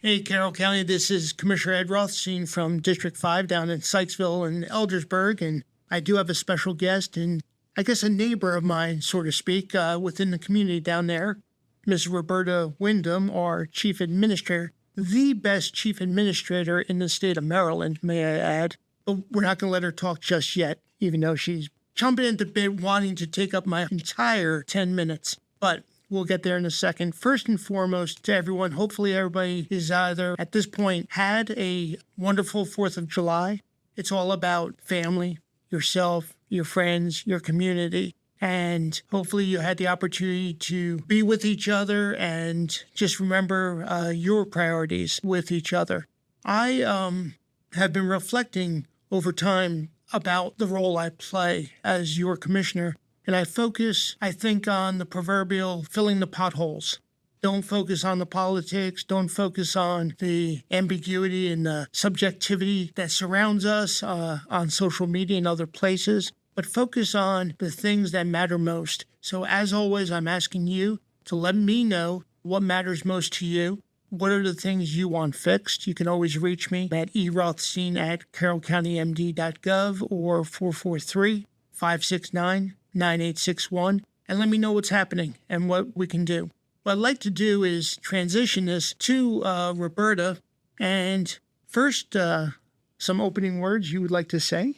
Hey, Carroll County, this is Commissioner Ed Rothstein from District 5 down in Sykesville and Eldersburg, and I do have a special guest and I guess a neighbor of mine, so to speak, within the community down there, Ms. Roberta Wyndham, our Chief Administrator, the best Chief Administrator in the state of Maryland, may I add. But we're not going to let her talk just yet, even though she's jumping into bed wanting to take up my entire 10 minutes. But we'll get there in a second. First and foremost, to everyone, hopefully everybody is either at this point had a wonderful 4th of July. It's all about family, yourself, your friends, your community. And hopefully you had the opportunity to be with each other and just remember your priorities with each other. I have been reflecting over time about the role I play as your commissioner. And I focus, I think, on the proverbial filling the potholes. Don't focus on the politics. Don't focus on the ambiguity and the subjectivity that surrounds us on social media and other places, but focus on the things that matter most. So as always, I'm asking you to let me know what matters most to you. What are the things you want fixed? You can always reach me at erothstein@carrollcountymd.gov or 443-569-9861, and let me know what's happening and what we can do. What I'd like to do is transition this to Roberta. And first, some opening words you would like to say?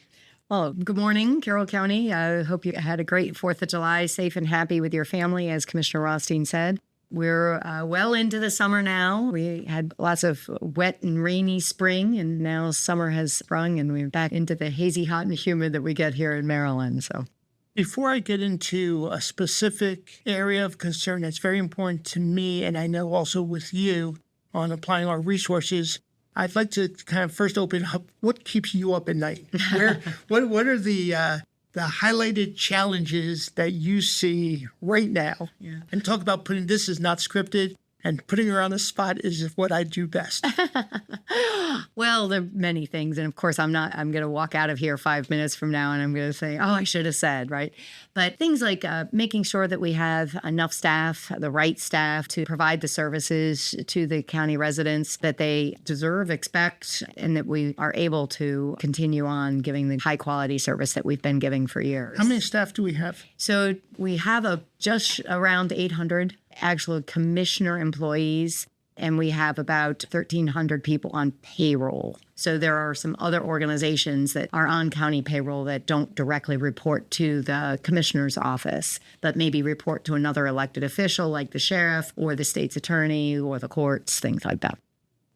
Well, good morning, Carroll County. I hope you had a great 4th of July, safe and happy with your family, as Commissioner Rothstein said. We're well into the summer now. We had lots of wet and rainy spring, and now summer has sprung, and we're back into the hazy, hot, and humid that we get here in Maryland. So, before I get into a specific area of concern that's very important to me, and I know also with you on applying our resources, I'd like to kind of first open up what keeps you up at night. What are the highlighted challenges that you see right now? Yeah. And talk about putting this is not scripted, and putting her on the spot is what I do best. Well, there are many things. And of course, I'm going to walk out of here 5 minutes from now and I'm going to say, oh, I should have said, right? But things like making sure that we have enough staff, the right staff to provide the services to the county residents that they deserve, expect, and that we are able to continue on giving the high quality service that we've been giving for years. How many staff do we have? So we have just around 800 actual commissioner employees, and we have about 1,300 people on payroll. So there are some other organizations that are on county payroll that don't directly report to the commissioner's office, but maybe report to another elected official like the sheriff or the state's attorney or the courts, things like that.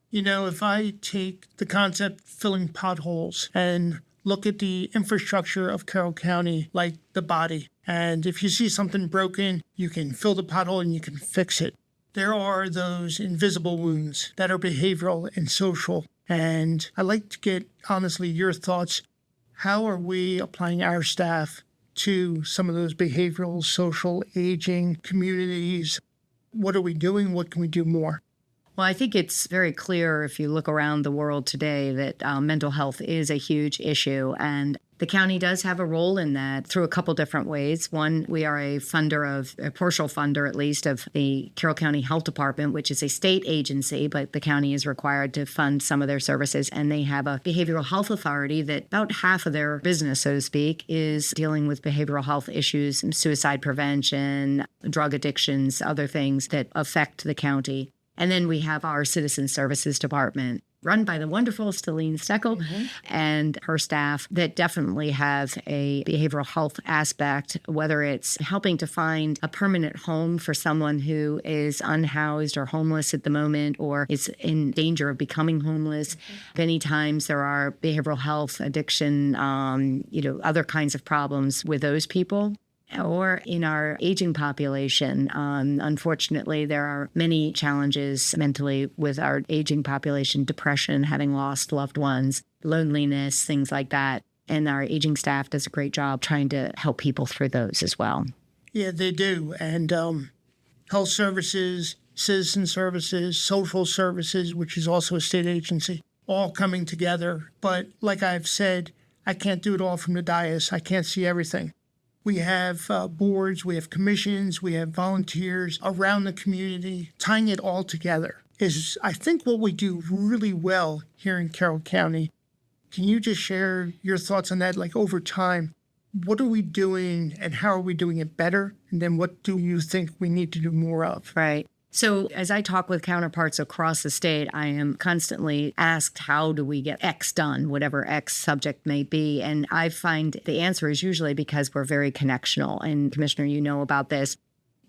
You know, if I take the concept filling potholes and look at the infrastructure of Carroll County like the body, and if you see something broken, you can fill the pothole and you can fix it. There are those invisible wounds that are behavioral and social. And I'd like to get, honestly, your thoughts. How are we applying our staff to some of those behavioral, social, aging communities? What are we doing? What can we do more? Well, I think it's very clear if you look around the world today that mental health is a huge issue, and the county does have a role in that through a couple different ways. One, we are a partial funder at least, of the Carroll County Health Department, which is a state agency, but the county is required to fund some of their services, and they have a behavioral health authority that about half of their business, so to speak, is dealing with behavioral health issues, suicide prevention, drug addictions, other things that affect the county. And then we have our Citizen Services Department, run by the wonderful Stellene Steckel and her staff, that definitely have a behavioral health aspect, whether it's helping to find a permanent home for someone who is unhoused or homeless at the moment or is in danger of becoming homeless. Many times there are behavioral health, addiction, other kinds of problems with those people. Or in our aging population. Unfortunately, there are many challenges mentally with our aging population: depression, having lost loved ones, loneliness, things like that. And our aging staff does a great job trying to help people through those as well. Yeah, they do. And health services, citizen services, social services, which is also a state agency, all coming together. But like I've said, I can't do it all from the dais. I can't see everything. We have boards, we have commissions, we have volunteers around the community, tying it all together. is, I think, what we do really well here in Carroll County. Can you just share your thoughts on that? Like over time, what are we doing and how are we doing it better? And then what do you think we need to do more of? Right. So as I talk with counterparts across the state, I am constantly asked, how do we get X done, whatever X subject may be? And I find the answer is usually because we're very connectional. And Commissioner, you know about this.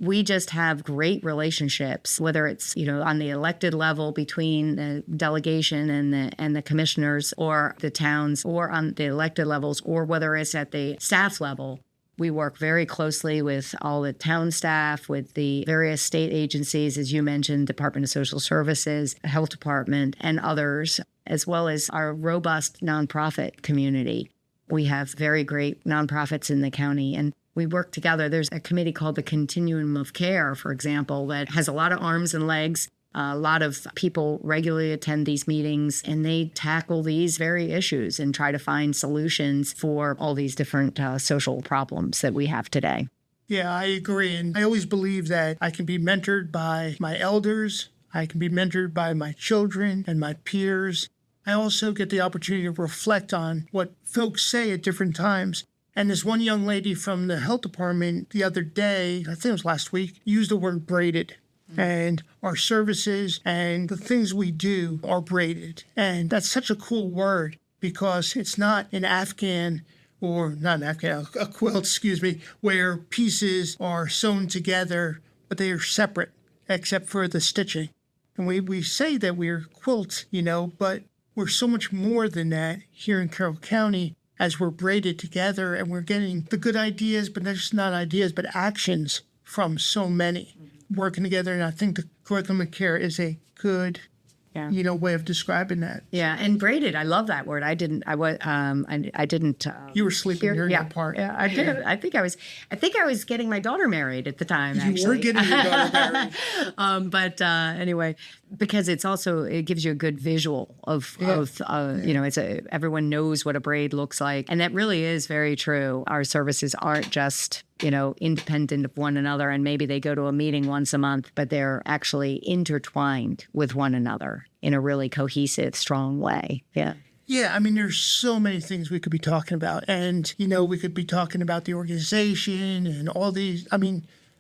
We just have great relationships, whether it's, on the elected level between the delegation and the commissioners or the towns, or on the elected levels, or whether it's at the staff level. We work very closely with all the town staff, with the various state agencies, as you mentioned, Department of Social Services, Health Department, and others, as well as our robust nonprofit community. We have very great nonprofits in the county, and we work together. There's a committee called the Continuum of Care, for example, that has a lot of arms and legs. A lot of people regularly attend these meetings, and they tackle these very issues and try to find solutions for all these different social problems that we have today. Yeah, I agree. And I always believe that I can be mentored by my elders. I can be mentored by my children and my peers. I also get the opportunity to reflect on what folks say at different times. And this one young lady from the health department the other day, I think it was last week, used the word braided. And our services and the things we do are braided. And that's such a cool word because it's not an Afghan or not an Afghan, a quilt, where pieces are sewn together, but they are separate except for the stitching. And we say that we're quilts, but we're so much more than that here in Carroll County as we're braided together and we're getting the good ideas, but not just not ideas, but actions from so many working together. And I think the curriculum of care is a good, way of describing that. Yeah, and braided. I love that word. I didn't. You were sleeping during that part. Yeah, I did. I think I was getting my daughter married at the time. You were getting your daughter married. But anyway, because it gives you a good visual of everyone knows what a braid looks like, and that really is very true. Our services aren't just independent of one another, and maybe they go to a meeting once a month, but they're actually intertwined with one another in a really cohesive, strong way. Yeah. Yeah, there's so many things we could be talking about. And, we could be talking about the organization and all these.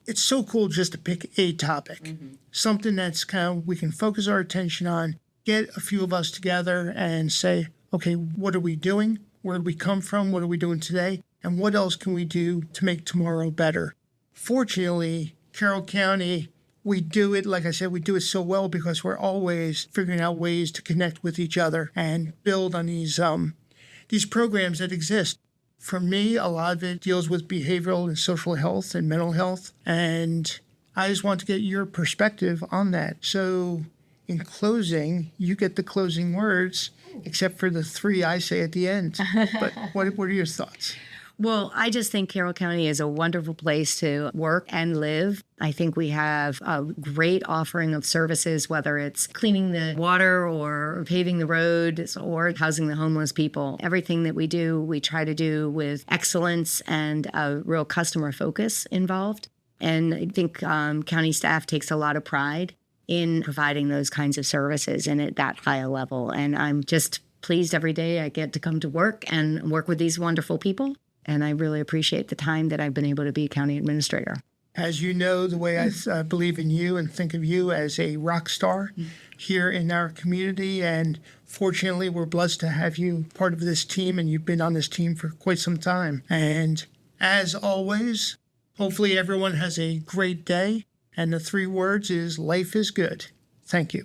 It's so cool just to pick a topic, something that's we can focus our attention on, get a few of us together and say, okay, what are we doing? Where did we come from? What are we doing today? And what else can we do to make tomorrow better? Fortunately, Carroll County, we do it, like I said, we do it so well because we're always figuring out ways to connect with each other and build on these programs that exist. For me, a lot of it deals with behavioral and social health and mental health. And I just want to get your perspective on that. So in closing, you get the closing words, except for the 3 I say at the end. But what are your thoughts? Well, I just think Carroll County is a wonderful place to work and live. I think we have a great offering of services, whether it's cleaning the water or paving the roads or housing the homeless people. Everything that we do, we try to do with excellence and a real customer focus involved. And I think county staff takes a lot of pride in providing those kinds of services and at that high a level. And I'm just pleased every day I get to come to work and work with these wonderful people. And I really appreciate the time that I've been able to be county administrator. As you know, the way I believe in you and think of you as a rock star here in our community. And fortunately, we're blessed to have you part of this team, and you've been on this team for quite some time. And as always, hopefully everyone has a great day. And the 3 words is life is good. Thank you.